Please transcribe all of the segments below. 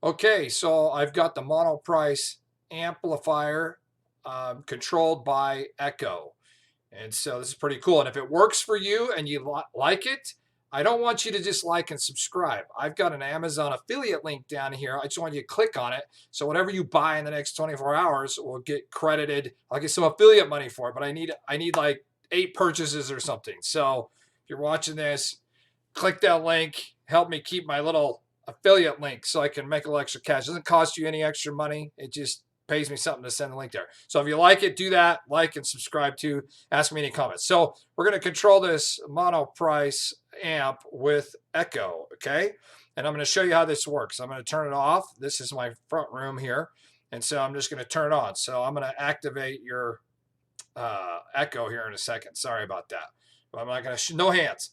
Okay, so I've got the Monoprice amplifier controlled by Echo. And so this is pretty cool. And if it works for you and you like it, I don't want you to just like and subscribe. I've got an Amazon affiliate link down here. I just want you to click on it. So whatever you buy in the next 24 hours will get credited. I'll get some affiliate money for it, but I need like 8 purchases or something. So if you're watching this, click that link. Help me keep my little affiliate link so I can make a little extra cash. It doesn't cost you any extra money. It just pays me something to send the link there. So if you like it, do that. Like and subscribe to. Ask me any comments. So we're going to control this Monoprice amp with Echo, okay? And I'm going to show you how this works. I'm going to turn it off. This is my front room here. And so I'm just going to turn it on. So I'm going to activate your Echo here in a second. Sorry about that. But I'm not going to, no hands.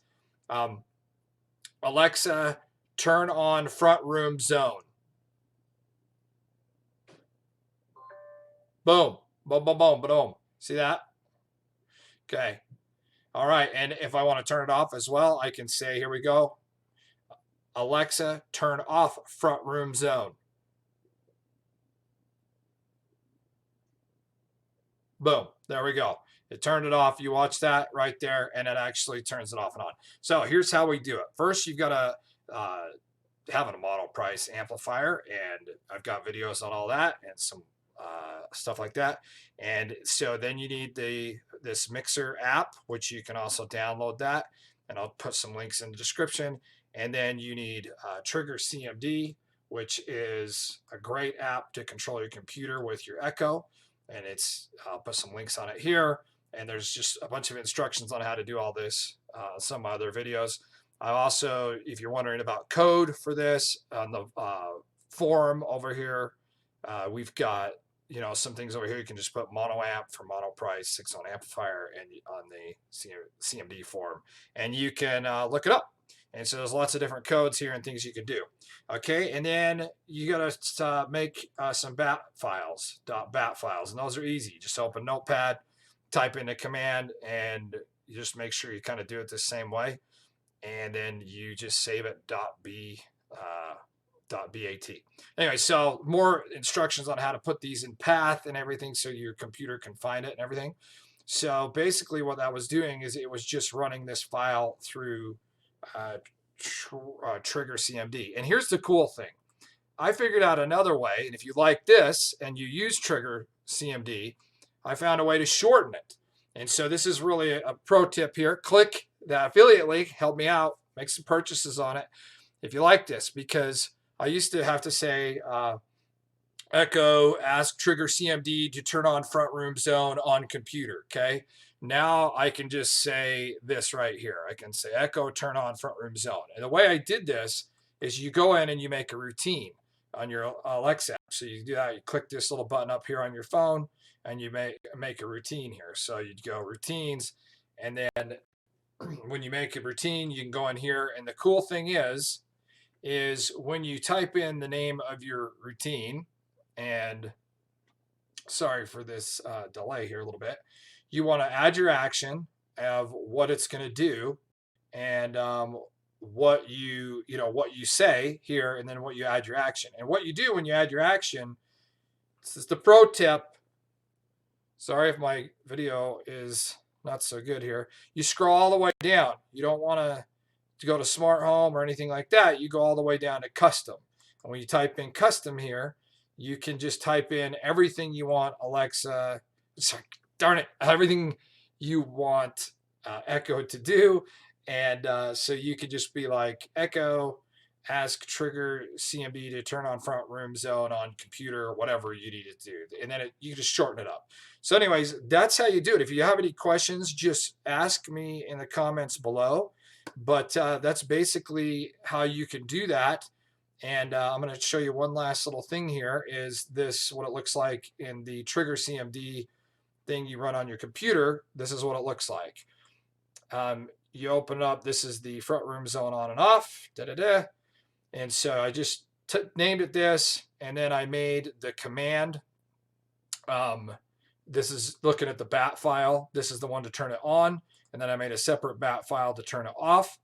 Alexa, turn on front room zone. Boom, boom, boom, boom, boom. See that? Okay. All right. And if I want to turn it off as well, I can say, here we go. Alexa, turn off front room zone. Boom. There we go. It turned it off. You watch that right there, and it actually turns it off and on. So here's how we do it. First, you've got to have a Monoprice amplifier, and I've got videos on all that and some stuff like that. And so then you need this mixer app, which you can also download that, and I'll put some links in the description. And then you need Trigger CMD, which is a great app to control your computer with your Echo. And I'll put some links on it here. And there's just a bunch of instructions on how to do all this, some other videos. I also, if you're wondering about code for this, on the forum over here, we've got some things over here. You can just put mono amp for Monoprice 6-on amplifier and on the CMD forum, and you can look it up. And so there's lots of different codes here and things you can do. Okay, and then you got to make some bat files, .bat files, and those are easy. Just open Notepad, type in a command, and you just make sure you kind of do it the same way, and then you just save it .b .bat. Anyway, so more instructions on how to put these in path and everything so your computer can find it and everything. So basically what that was doing is it was just running this file through Trigger CMD. And here's the cool thing. I figured out another way, and if you like this and you use Trigger CMD, I found a way to shorten it. And so this is really a pro tip here. Click the affiliate link, help me out, make some purchases on it if you like this, because I used to have to say, Echo, ask Trigger CMD to turn on front room zone on computer, okay? Now I can just say this right here. I can say, Echo, turn on front room zone. And the way I did this is you go in and you make a routine on your Alexa app. So you do that, you click this little button up here on your phone, and you make a routine here. So you'd go routines, and then when you make a routine, you can go in here. And the cool thing is when you type in the name of your routine, and sorry for this delay here a little bit, you want to add your action of what it's going to do, and what you say here, and then what you add your action. And what you do when you add your action, this is the pro tip. Sorry if my video is not so good here. You scroll all the way down. You don't want to go to smart home or anything like that. You go all the way down to custom. And when you type in custom here, you can just type in everything you want Alexa, sorry, darn it, everything you want Echo to do. And so you could just be like, Echo, ask Trigger CMD to turn on front room zone on computer, whatever you need it to do. And then you just shorten it up. So anyways, that's how you do it. If you have any questions, just ask me in the comments below. But that's basically how you can do that. And I'm going to show you one last little thing here. Is this what it looks like in the Trigger CMD thing you run on your computer? This is what it looks like. You open up, this is the front room zone on and off, and so I just named it this, and then I made the command. This is looking at the bat file. This is the one to turn it on, and then I made a separate bat file to turn it off,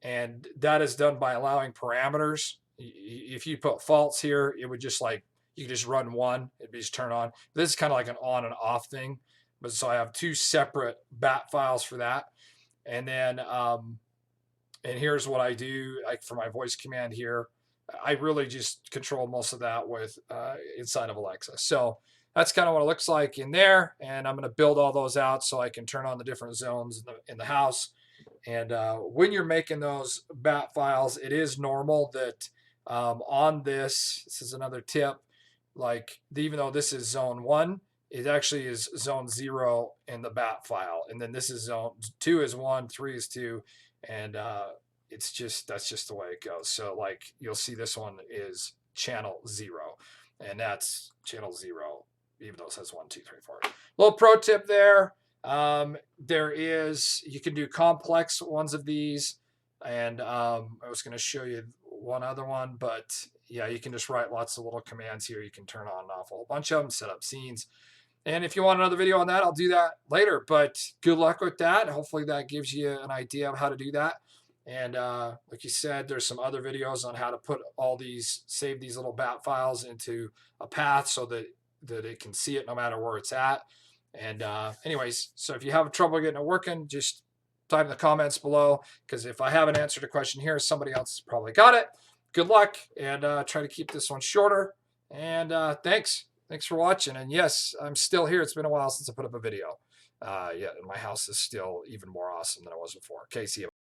and that is done by allowing parameters. if you put false here, it would just like, you could just run one, it'd be just turn on. This is kind of like an on and off thing. But so I have two separate bat files for that. And then, and here's what I do like for my voice command here. I really just control most of that with inside of Alexa. So that's kind of what it looks like in there. And I'm going to build all those out so I can turn on the different zones in the house. And when you're making those bat files, it is normal that on this is another tip, like even though this is zone 1, it actually is zone 0 in the bat file. And then this is zone 2 is 1, 3 is 2. And it's just, that's just the way it goes. So like you'll see this one is channel 0, and that's channel 0, even though it says 1, 2, 3, 4. Little pro tip there. There is, you can do complex ones of these, and I was going to show you one other one, but yeah, you can just write lots of little commands here. You can turn on and off a whole bunch of them, set up scenes. And if you want another video on that, I'll do that later, but good luck with that. Hopefully that gives you an idea of how to do that. And like you said, there's some other videos on how to put all these, save these little bat files into a path so that it can see it no matter where it's at. And anyways, so if you have trouble getting it working, just type in the comments below, because if I haven't answered a question here, somebody else probably got it. Good luck, and try to keep this one shorter. And thanks for watching. And yes, I'm still here. It's been a while since I put up a video. Yeah, and my house is still even more awesome than it was before. Okay, see you.